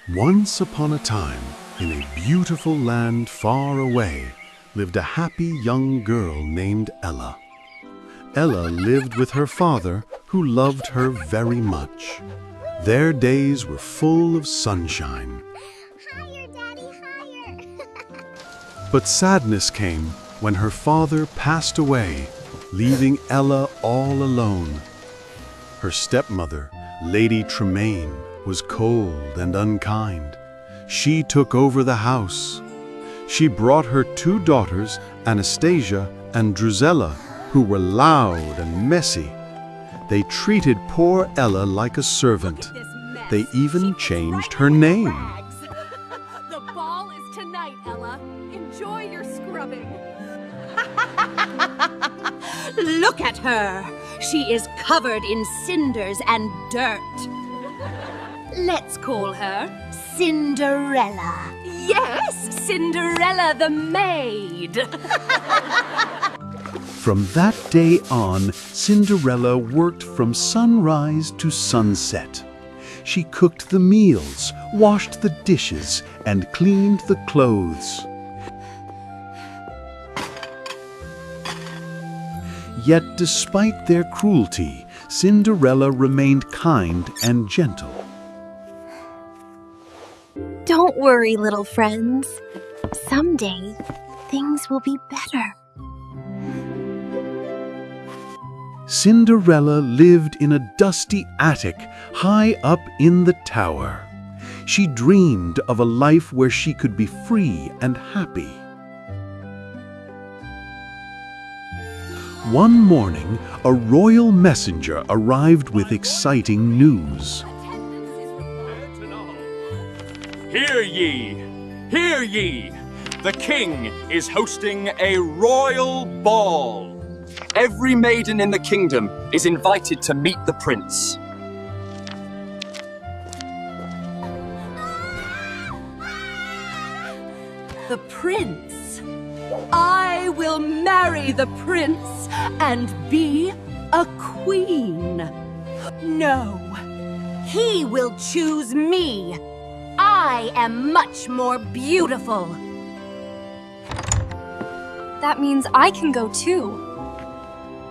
Once upon a time, in a beautiful land far away, lived a happy young girl named Ella. Ella lived with her father, who loved her very much. Their days were full of sunshine. Higher, Daddy, higher! But sadness came when her father passed away, leaving Ella all alone. Her stepmother, Lady Tremaine, was cold and unkind. She took over the house. She brought her two daughters, Anastasia and Drusilla, who were loud and messy. They treated poor Ella like a servant. They even changed her name. The ball is tonight, Ella. Enjoy your scrubbing. Look at her. She is covered in cinders and dirt. Let's call her Cinderella. Yes, Cinderella the maid. From that day on, Cinderella worked from sunrise to sunset. She cooked the meals, washed the dishes, and cleaned the clothes. Yet, despite their cruelty, Cinderella remained kind and gentle. Don't worry, little friends. Someday, things will be better. Cinderella lived in a dusty attic high up in the tower. She dreamed of a life where she could be free and happy. One morning, a royal messenger arrived with exciting news. Hear ye! Hear ye! The king is hosting a royal ball. Every maiden in the kingdom is invited to meet the prince. The prince. I will marry the prince and be a queen. No, he will choose me. I am much more beautiful. That means I can go too.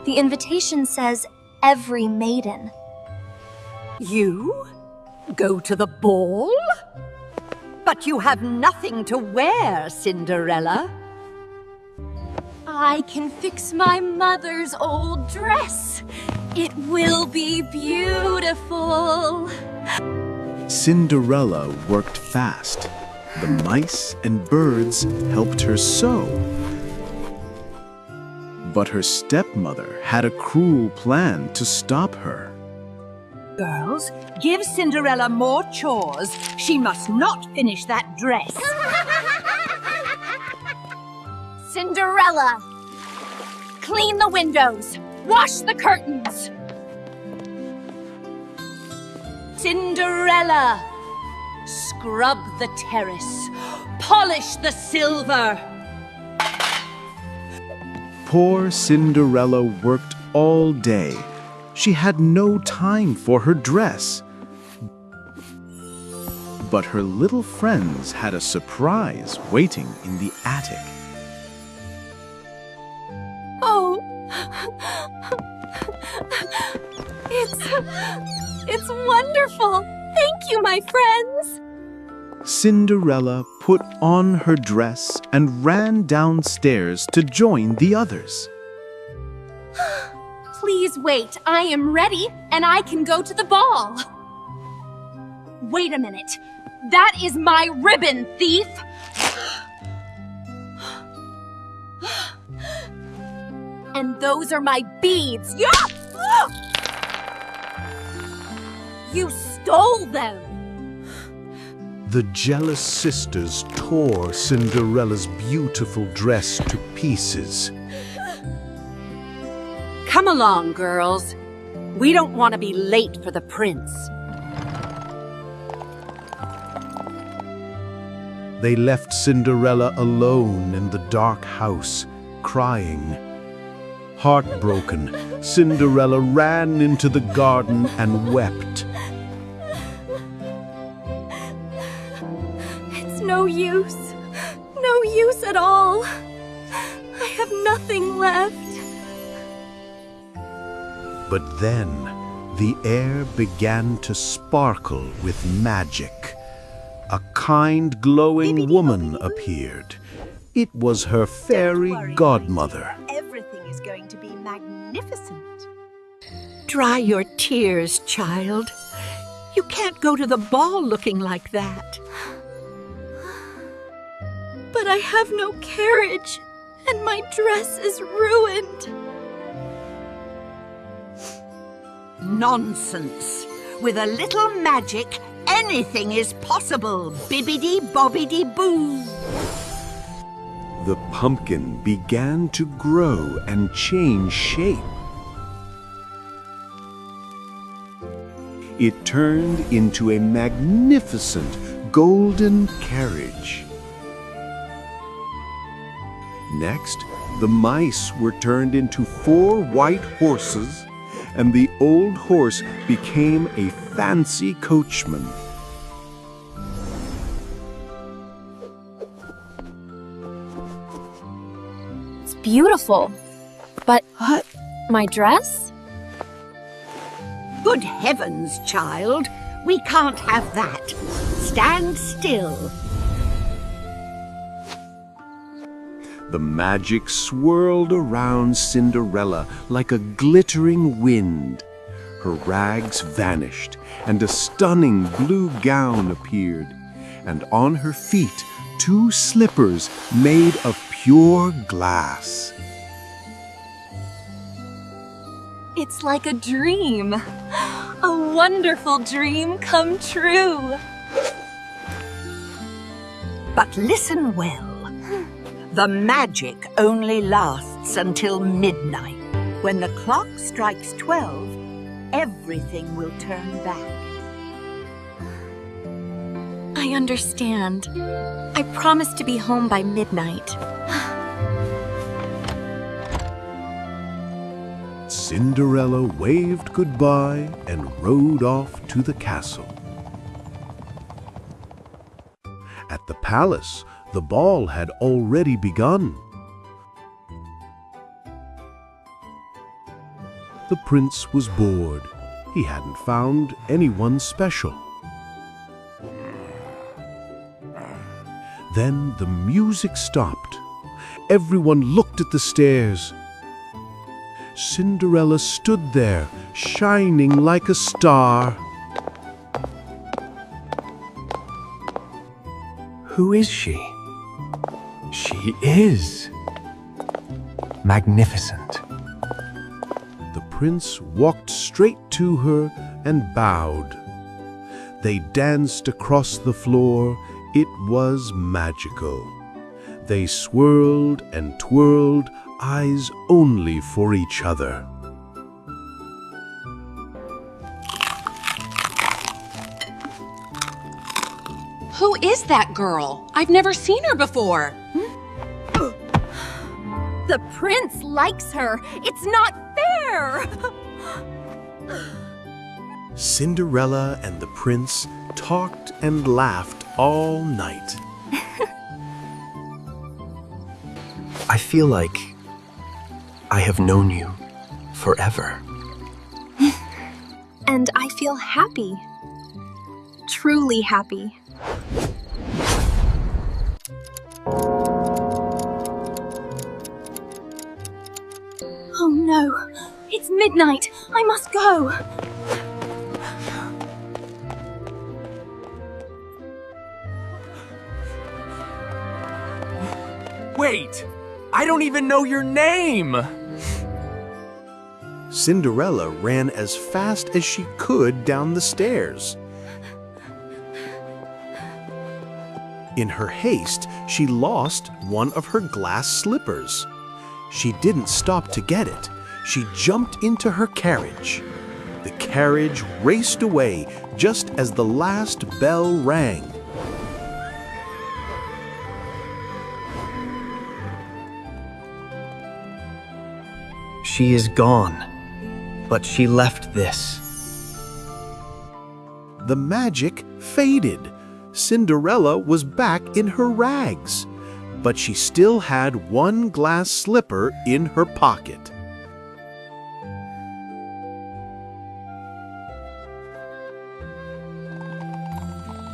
The invitation says every maiden. You go to the ball? But you have nothing to wear, Cinderella. I can fix my mother's old dress. It will be beautiful. Cinderella worked fast. The mice and birds helped her sew. But her stepmother had a cruel plan to stop her. Girls, give Cinderella more chores. She must not finish that dress. Cinderella! Clean the windows! Wash the curtains! Cinderella! Scrub the terrace. Polish the silver. Poor Cinderella worked all day. She had no time for her dress. But her little friends had a surprise waiting in the attic. Oh! It's wonderful! Thank you, my friends! Cinderella put on her dress and ran downstairs to join the others. Please wait, I am ready and I can go to the ball. Wait a minute. That is my ribbon, thief! And those are my beads. Yeah! You stole them! The jealous sisters tore Cinderella's beautiful dress to pieces. Come along, girls. We don't want to be late for the prince. They left Cinderella alone in the dark house, crying. Heartbroken, Cinderella ran into the garden and wept. no use. No use at all. I have nothing left. But then the air began to sparkle with magic. A kind, glowing woman appeared. It was her fairy godmother. Everything is going to be magnificent. Dry your tears, child. You can't go to the ball looking like that. But I have no carriage, and my dress is ruined. Nonsense. With a little magic, anything is possible, bibbidi-bobbidi-boo. The pumpkin began to grow and change shape. It turned into a magnificent golden carriage. Next, the mice were turned into 4 white horses, and the old horse became a fancy coachman. It's beautiful. But my dress? Good heavens, child. We can't have that. Stand still. The magic swirled around Cinderella like a glittering wind. Her rags vanished, and a stunning blue gown appeared, and on her feet 2 slippers made of pure glass. It's like a dream. A wonderful dream come true. But listen well. The magic only lasts until midnight. When the clock strikes 12, everything will turn back. I understand. I promise to be home by midnight. Cinderella waved goodbye and rode off to the castle. At the palace, the ball had already begun. The prince was bored. He hadn't found anyone special. Then the music stopped. Everyone looked at the stairs. Cinderella stood there, shining like a star. Who is she? She is magnificent. The prince walked straight to her and bowed. They danced across the floor. It was magical. They swirled and twirled, eyes only for each other. Who is that girl? I've never seen her before. The prince likes her. It's not fair. Cinderella and the prince talked and laughed all night. I feel like I have known you forever. And I feel happy. Truly happy. Oh no, it's midnight. I must go. Wait! I don't even know your name! Cinderella ran as fast as she could down the stairs. In her haste, she lost one of her glass slippers. She didn't stop to get it. She jumped into her carriage. The carriage raced away just as the last bell rang. She is gone, but she left this. The magic faded. Cinderella was back in her rags, but she still had one glass slipper in her pocket.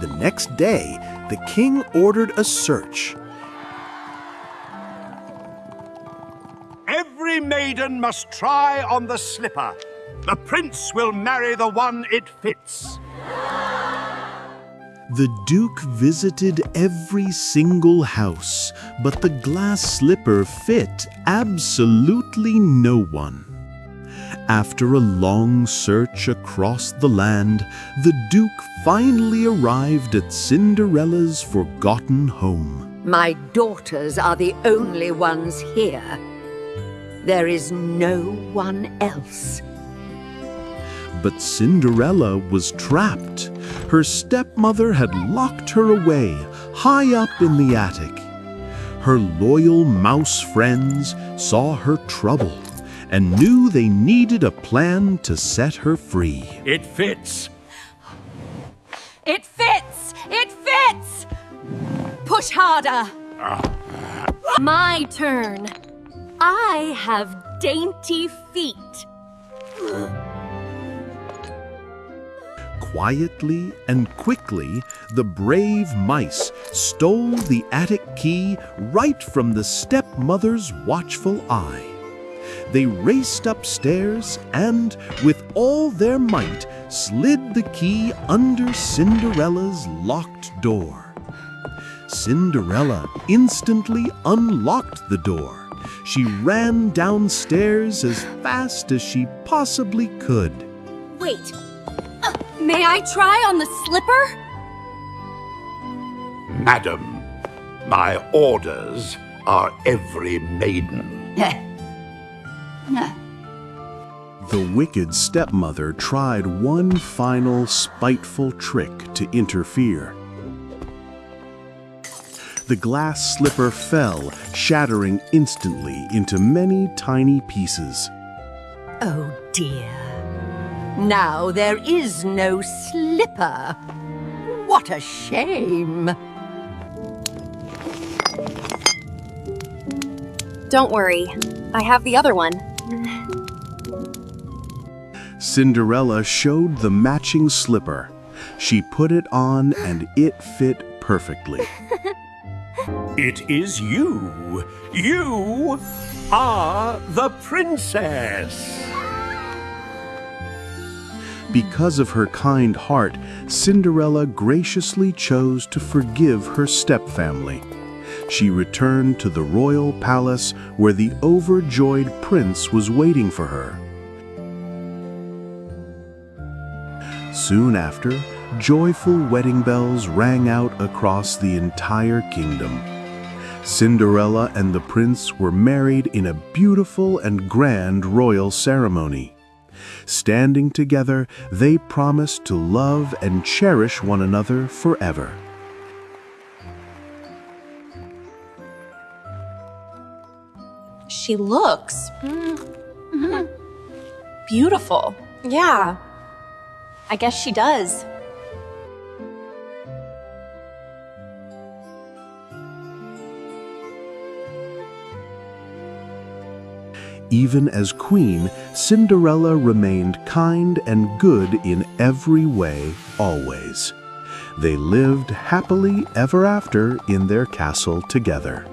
The next day, the king ordered a search. Every maiden must try on the slipper. The prince will marry the one it fits. The Duke visited every single house, but the glass slipper fit absolutely no one. After a long search across the land, the Duke finally arrived at Cinderella's forgotten home. My daughters are the only ones here. There is no one else. But Cinderella was trapped. Her stepmother had locked her away, high up in the attic. Her loyal mouse friends saw her trouble and knew they needed a plan to set her free. It fits. It fits! It fits! Push harder! My turn. I have dainty feet. Quietly and quickly, the brave mice stole the attic key right from the stepmother's watchful eye. They raced upstairs and, with all their might, slid the key under Cinderella's locked door. Cinderella instantly unlocked the door. She ran downstairs as fast as she possibly could. Wait. May I try on the slipper? Madam, my orders are every maiden. The wicked stepmother tried one final spiteful trick to interfere. The glass slipper fell, shattering instantly into many tiny pieces. Oh dear. Now there is no slipper. What a shame. Don't worry. I have the other one. Cinderella showed the matching slipper. She put it on and it fit perfectly. It is you. You are the princess. Because of her kind heart, Cinderella graciously chose to forgive her stepfamily. She returned to the royal palace where the overjoyed prince was waiting for her. Soon after, joyful wedding bells rang out across the entire kingdom. Cinderella and the prince were married in a beautiful and grand royal ceremony. Standing together, they promised to love and cherish one another forever. She looks beautiful. Yeah. I guess she does. Even as queen, Cinderella remained kind and good in every way, always. They lived happily ever after in their castle together.